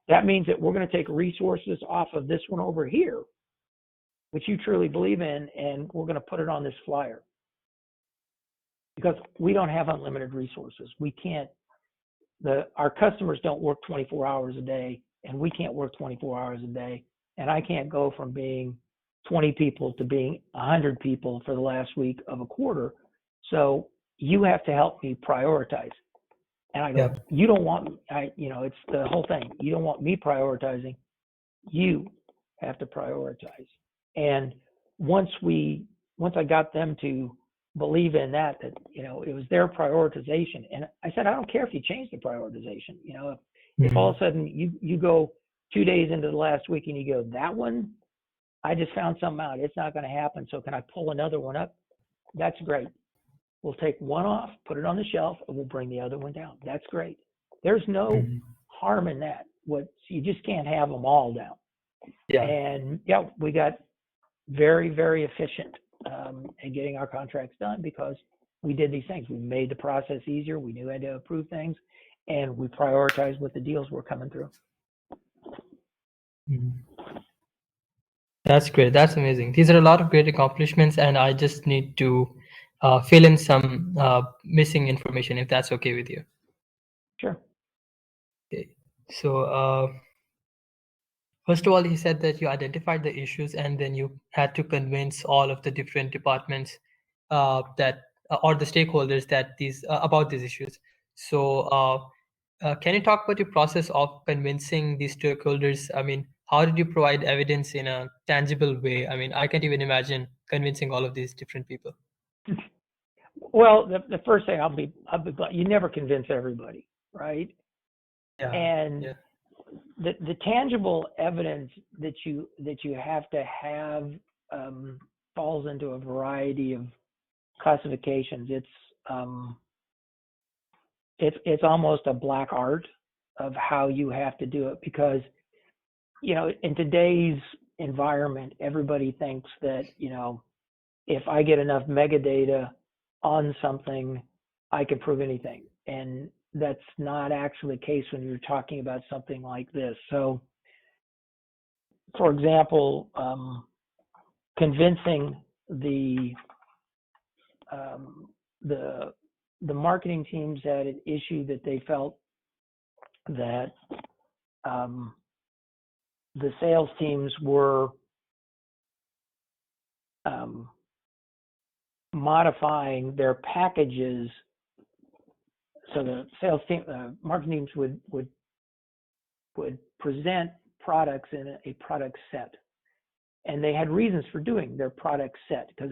that means that we're going to take resources off of this one over here, which you truly believe in, and we're going to put it on this flyer. Because we don't have unlimited resources. We can't, our customers don't work 24 hours a day, and we can't work 24 hours a day. And I can't go from being 20 people to being 100 people for the last week of a quarter. So you have to help me prioritize. And I go, Yeah. you don't want, it's the whole thing. You don't want me prioritizing. You have to prioritize. And once I got them to believe in that it was their prioritization. And I said, I don't care if you change the prioritization. If all of a sudden you go 2 days into the last week and you go, that one, I just found something out. It's not going to happen. So can I pull another one up? That's great. We'll take one off, put it on the shelf, and we'll bring the other one down. That's great. There's no harm in that. You just can't have them all down. Yeah. And we got very, very efficient in getting our contracts done because we did these things. We made the process easier. We knew how to approve things, and we prioritized what the deals were coming through. That's great. That's amazing. These are a lot of great accomplishments, and I just need to fill in some missing information, if that's okay with you. Sure. Okay. So, first of all, he said that you identified the issues, and then you had to convince all of the different departments or the stakeholders that about these issues. So, can you talk about your process of convincing these stakeholders? I mean, how did you provide evidence in a tangible way? I mean, I can't even imagine convincing all of these different people. Well, the first thing I'll be you never convince everybody, right? Yeah. And the tangible evidence that you have to have falls into a variety of classifications. It's almost a black art of how you have to do it because in today's environment, everybody thinks that if I get enough metadata on something, I can prove anything, and that's not actually the case when you're talking about something like this. So, for example, convincing the marketing teams had an issue that they felt that the sales teams were modifying their packages. So the sales team, marketing teams would present products in a product set, and they had reasons for doing their product set because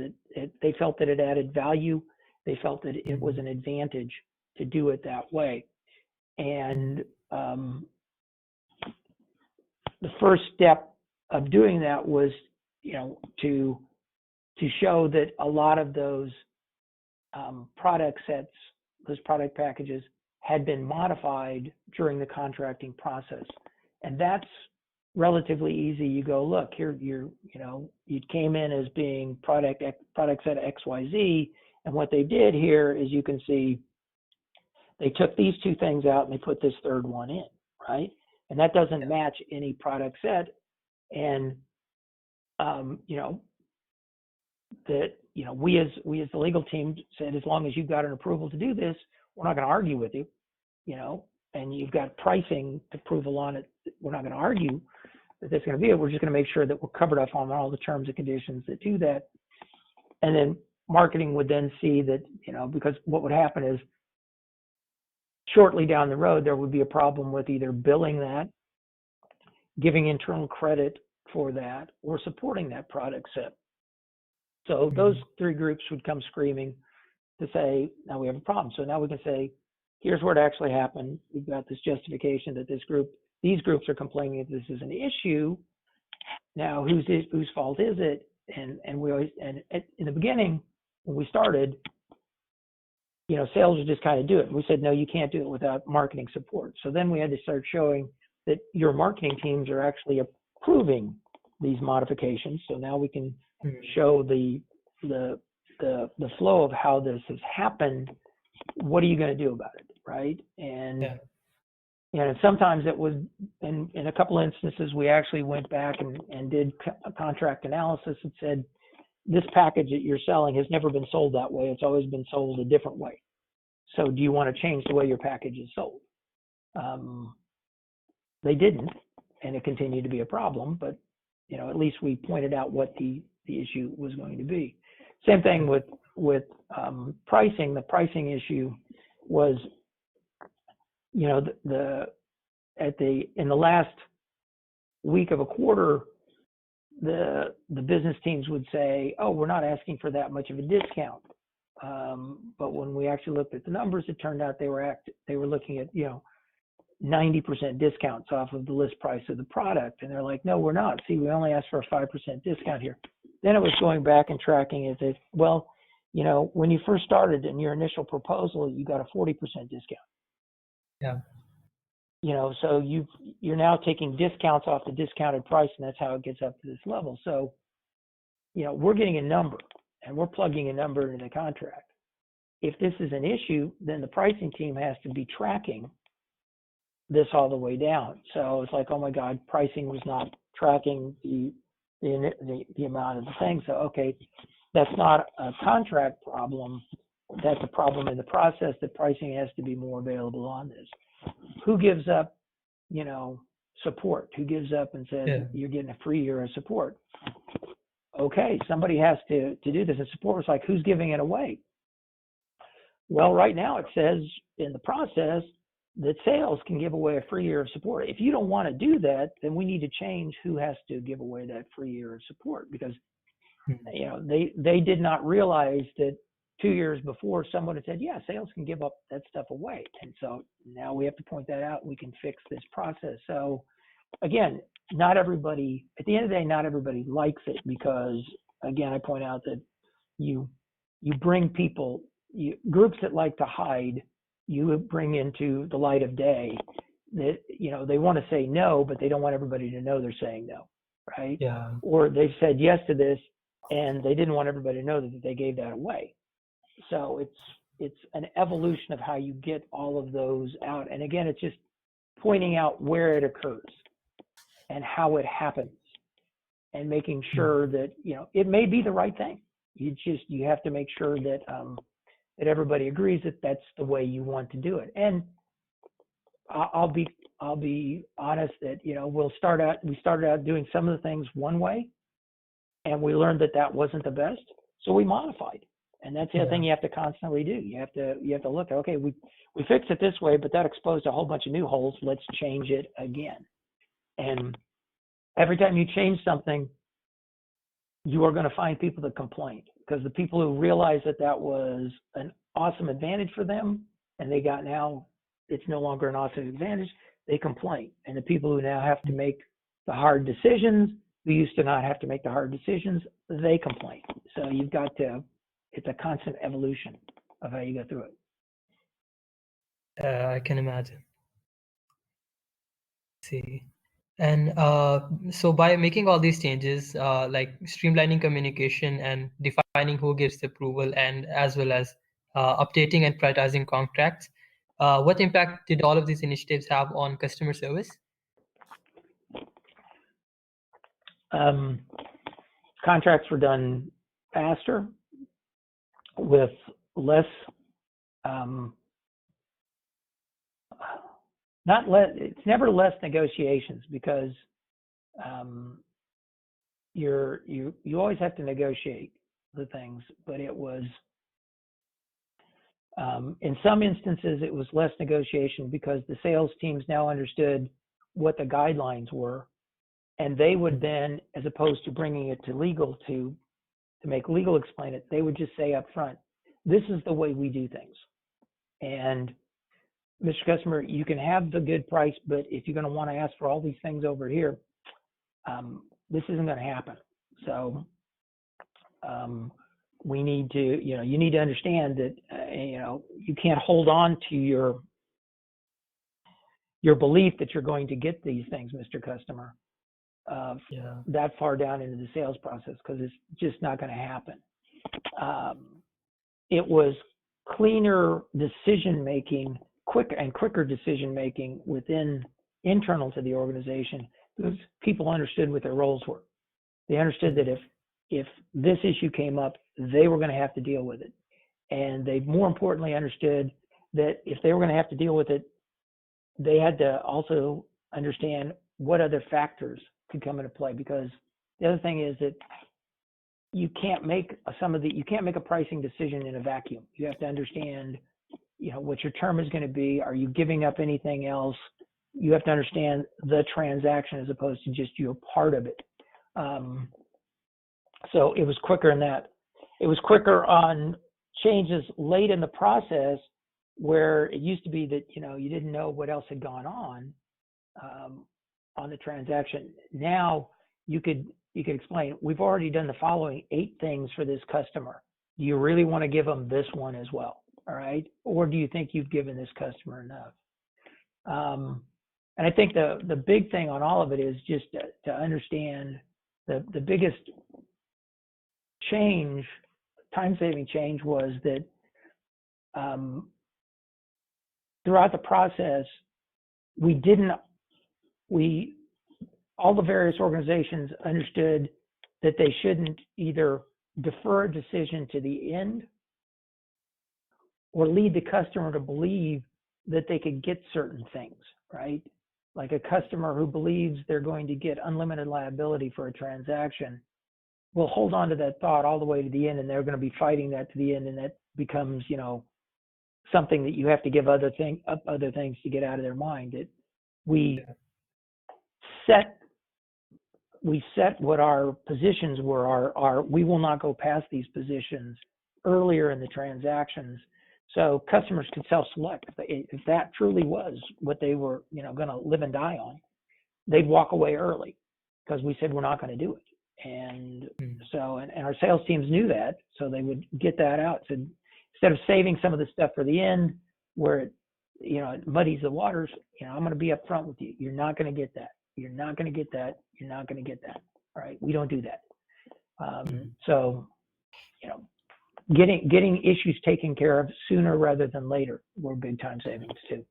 they felt that it added value. They felt that it was an advantage to do it that way. And the first step of doing that was, to show that a lot of those product sets, those product packages, had been modified during the contracting process. And that's relatively easy. You go, look, here, you came in as being product set XYZ, and what they did here is you can see they took these two things out and they put this third one in, right? And that doesn't match any product set. And we as the legal team said, as long as you've got an approval to do this, we're not going to argue with you, and you've got pricing approval on it. We're not going to argue that that's going to be it. We're just going to make sure that we're covered up on all the terms and conditions that do that. And then marketing would then see that, because what would happen is shortly down the road, there would be a problem with either billing that, giving internal credit for that, or supporting that product set. So those three groups would come screaming to say, now we have a problem. So now we can say, here's what actually happened. We've got this justification that these groups are complaining that this is an issue. Now, whose fault is it? And we always, and in the beginning, when we started, sales would just kind of do it. And we said, no, you can't do it without marketing support. So then we had to start showing that your marketing teams are actually approving these modifications. So now we can show the flow of how this has happened. What are you going to do about it, right? And And sometimes it was, in a couple of instances, we actually went back and did a contract analysis and said, this package that you're selling has never been sold that way. It's always been sold a different way. So do you want to change the way your package is sold? They didn't, and it continued to be a problem, but at least we pointed out what the issue was going to be. Same thing with pricing. The pricing issue was, in the last week of a quarter, the business teams would say, oh, we're not asking for that much of a discount. But when we actually looked at the numbers, it turned out they were looking at 90% discounts off of the list price of the product, and they're like, no, we're not. See, we only asked for a 5% discount here. Then it was going back and tracking it. That, well, when you first started in your initial proposal, you got a 40% discount. Yeah. So you're now taking discounts off the discounted price, and that's how it gets up to this level. So, we're getting a number, and we're plugging a number into the contract. If this is an issue, then the pricing team has to be tracking this all the way down. So it's like, oh my God, pricing was not tracking the amount of the thing. So, okay, that's not a contract problem. That's a problem in the process. That pricing has to be more available on this. Who gives up, support? Who gives up and says, you're getting a free year of support? Okay, somebody has to do this. And support was like, who's giving it away? Well, right now it says in the process that sales can give away a free year of support. If you don't want to do that, then we need to change who has to give away that free year of support, because they did not realize that 2 years before someone had said, yeah, sales can give up that stuff away. And so now we have to point that out. We can fix this process. So again, not everybody, at the end of the day, not everybody likes it, because again, I point out that you bring people, groups that like to hide, you bring into the light of day. That they want to say no, but they don't want everybody to know they're saying no, right? Yeah. Or they've said yes to this, and they didn't want everybody to know that they gave that away. So it's an evolution of how you get all of those out. And again, it's just pointing out where it occurs and how it happens, and making sure that it may be the right thing. You have to make sure that that everybody agrees that that's the way you want to do it. And I'll be honest that we started out doing some of the things one way, and we learned that wasn't the best, so we modified. And that's the other thing you have to constantly do. You have to look at, okay, we fixed it this way, but that exposed a whole bunch of new holes. Let's change it again. And every time you change something, you are going to find people that complain, because the people who realize that was an awesome advantage for them, and it's no longer an awesome advantage, they complain. And the people who now have to make the hard decisions, who used to not have to make the hard decisions, they complain. So it's a constant evolution of how you go through it. I can imagine. See. And so by making all these changes, like streamlining communication and defining who gives the approval, and as well as updating and prioritizing contracts, what impact did all of these initiatives have on customer service? Contracts were done faster, with less, it's never less negotiations, because you always have to negotiate the things, but it was in some instances it was less negotiation, because the sales teams now understood what the guidelines were, and they would then, as opposed to bringing it to legal to make legal explain it, they would just say up front, this is the way we do things. And Mr. Customer, you can have the good price, but if you're going to want to ask for all these things over here, this isn't going to happen. So we need to, you need to understand that, you can't hold on to your belief that you're going to get these things, Mr. Customer, that far down into the sales process, because it's just not going to happen. It was cleaner decision making quicker decision making internal to the organization, because people understood what their roles were. They understood that if this issue came up, they were going to have to deal with it. And they more importantly understood that if they were going to have to deal with it, they had to also understand what other factors could come into play. Because the other thing is that you can't make a pricing decision in a vacuum. You have to understand, what your term is going to be. Are you giving up anything else? You have to understand the transaction as opposed to just you a part of it. So it was quicker in that. It was quicker on changes late in the process, where it used to be that, you didn't know what else had gone on the transaction. Now you could explain, we've already done the following 8 things for this customer. Do you really want to give them this one as well? All right. Or do you think you've given this customer enough? And I think the big thing on all of it is just to understand the biggest change, time-saving change, was that throughout the process, all the various organizations understood that they shouldn't either defer a decision to the end or lead the customer to believe that they could get certain things, right? Like a customer who believes they're going to get unlimited liability for a transaction will hold on to that thought all the way to the end, and they're going to be fighting that to the end, and that becomes, something that you have to give other things to get out of their mind. That we set what our positions were. We will not go past these positions earlier in the transactions, so customers could self-select. If that truly was what they were, going to live and die on, they'd walk away early because we said we're not going to do it. And so, and our sales teams knew that, so they would get that out. So instead of saving some of the stuff for the end where it muddies the waters, I'm going to be upfront with you. You're not going to get that. You're not going to get that. You're not going to get that. All right. We don't do that. So, getting issues taken care of sooner rather than later were big time savings too.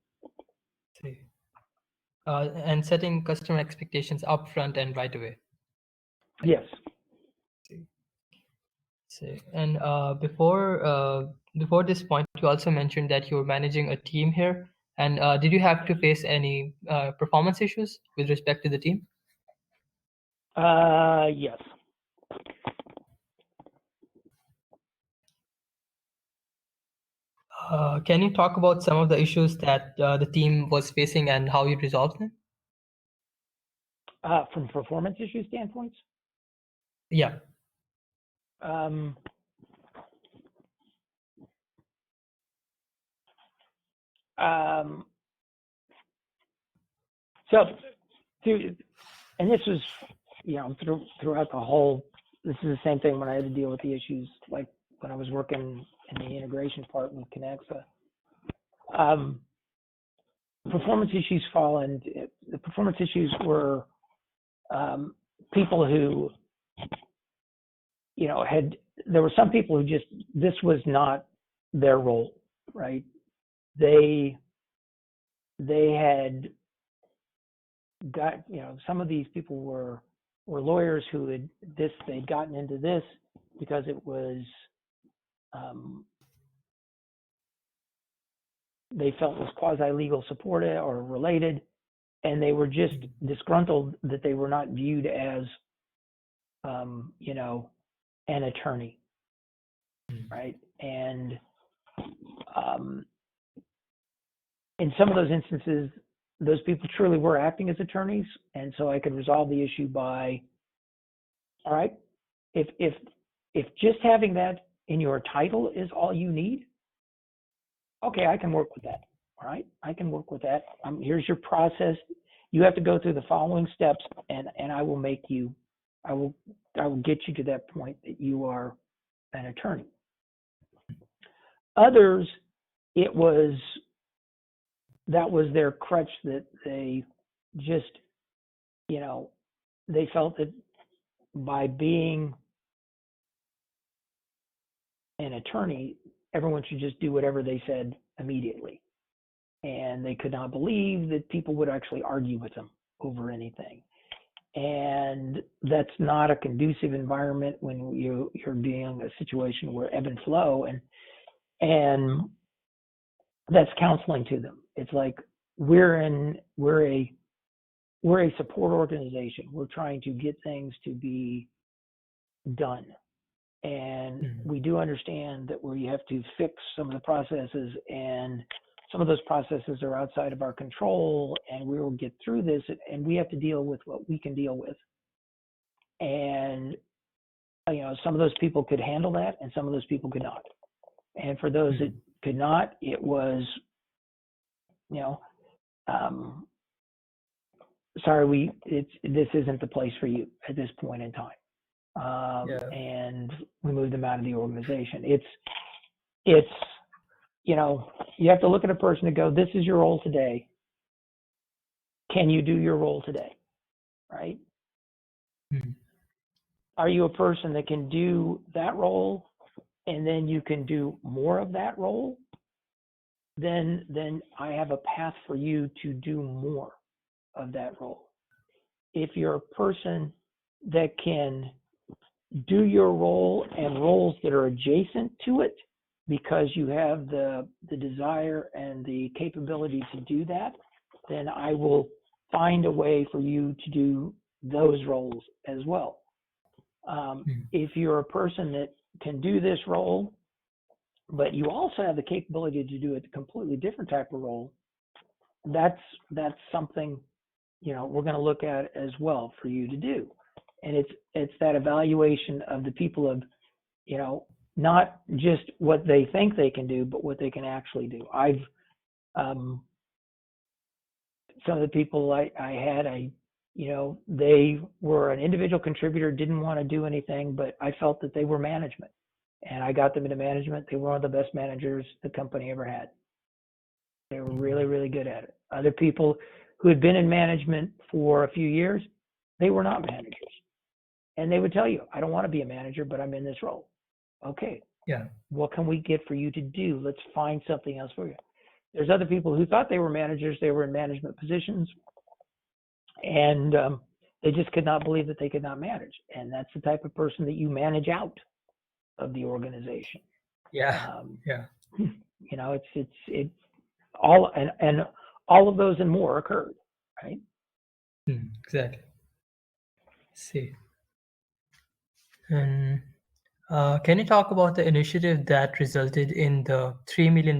And setting customer expectations upfront and right away. Yes. And before this point, you also mentioned that you were managing a team here. And did you have to face any performance issues with respect to the team? Yes. Can you talk about some of the issues that the team was facing and how you resolved them? From performance issue standpoints? Yeah. And this was, throughout the whole, this is the same thing when I had to deal with the issues, like when I was working in the integration part with Connexa. Performance issues the performance issues were people who, there were some people who this was not their role, right? They had got, some of these people were lawyers who they'd gotten into this because it was, they felt was quasi-legal supported or related, and they were just disgruntled that they were not viewed as, an attorney, right? And in some of those instances, those people truly were acting as attorneys, and so I could resolve the issue by, all right, if just having that in your title is all you need, okay, I can work with that. All right, I can work with that. Here's your process. You have to go through the following steps, and I will get you to that point that you are an attorney. Others, that was their crutch, that they just, they felt that by being an attorney, everyone should just do whatever they said immediately. and they could not believe that people would actually argue with them over anything. And that's not a conducive environment when you're dealing a situation where ebb and flow, and that's counseling to them. It's like we're a support organization. We're trying to get things to be done. And we do understand that we have to fix some of the processes, and some of those processes are outside of our control, and we will get through this, and we have to deal with what we can deal with. And, some of those people could handle that, and some of those people could not. And for those that could not, it was, sorry, this isn't the place for you at this point in time. And we moved them out of the organization. It's you have to look at a person and go, this is your role today. Can you do your role today? Right? Are you a person that can do that role and then you can do more of that role? Then I have a path for you to do more of that role. If you're a person that can do your role and roles that are adjacent to it because you have the desire and the capability to do that, then I will find a way for you to do those roles as well. If you're a person that can do this role, but you also have the capability to do a completely different type of role, that's something we're going to look at as well for you to do. And it's that evaluation of the people of not just what they think they can do, but what they can actually do. I've some of the people I had, they were an individual contributor, didn't want to do anything, but I felt that they were management, and I got them into management. They were one of the best managers the company ever had. They were really, really good at it. Other people who had been in management for a few years, they were not managers. And they would tell you, I don't want to be a manager, but I'm in this role. Okay. Yeah. What can we get for you to do? Let's find something else for you. There's other people who thought they were managers. They were in management positions, and they just could not believe that they could not manage. And that's the type of person that you manage out of the organization. Yeah. It's all, and all of those and more occurred, right? Exactly. See. And can you talk about the initiative that resulted in the $3 million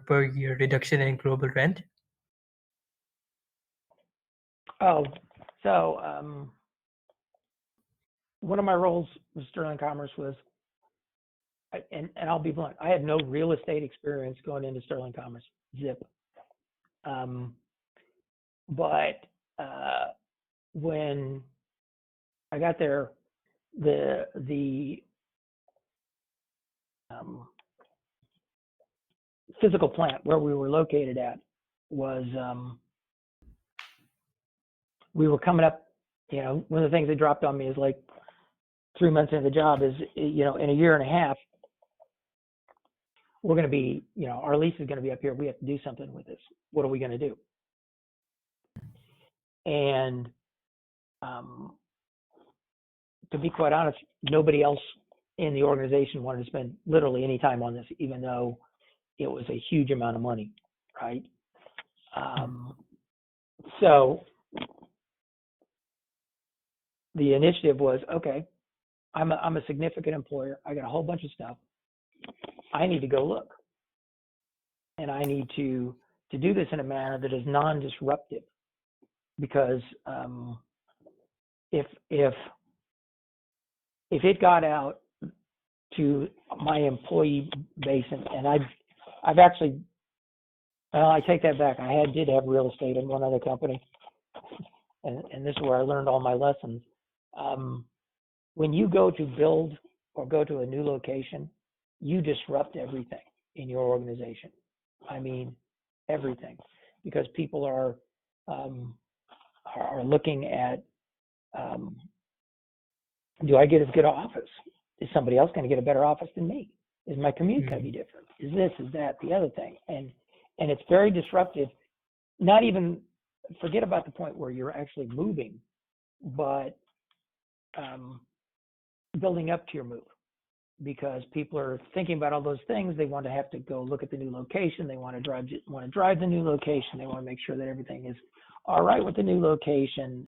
per year reduction in global rent? Oh, so one of my roles with Sterling Commerce was, and I'll be blunt, I had no real estate experience going into Sterling Commerce, zip. But when I got there, the physical plant where we were located at was, we were coming up, one of the things they dropped on me is like 3 months into the job is, in a year and a half, we're going to be, our lease is going to be up here. We have to do something with this. What are we going to do? And to be quite honest, nobody else in the organization wanted to spend literally any time on this, even though it was a huge amount of money, right? So the initiative was, okay, I'm a significant employer. I got a whole bunch of stuff. I need to go look, and I need to do this in a manner that is non-disruptive, because if it got out to my employee base, and I've actually, I take that back. I did have real estate in one other company, and this is where I learned all my lessons. When you go to build or go to a new location, you disrupt everything in your organization. I mean, everything, because people are looking at, do I get as good an office? Is somebody else going to get a better office than me? Is my commute going to be different? Is this, is that, the other thing? And And it's very disruptive. Not even, forget about the point where you're actually moving, but building up to your move, because people are thinking about all those things. They want to have to go look at the new location. They want to drive the new location. They want to make sure that everything is all right with the new location.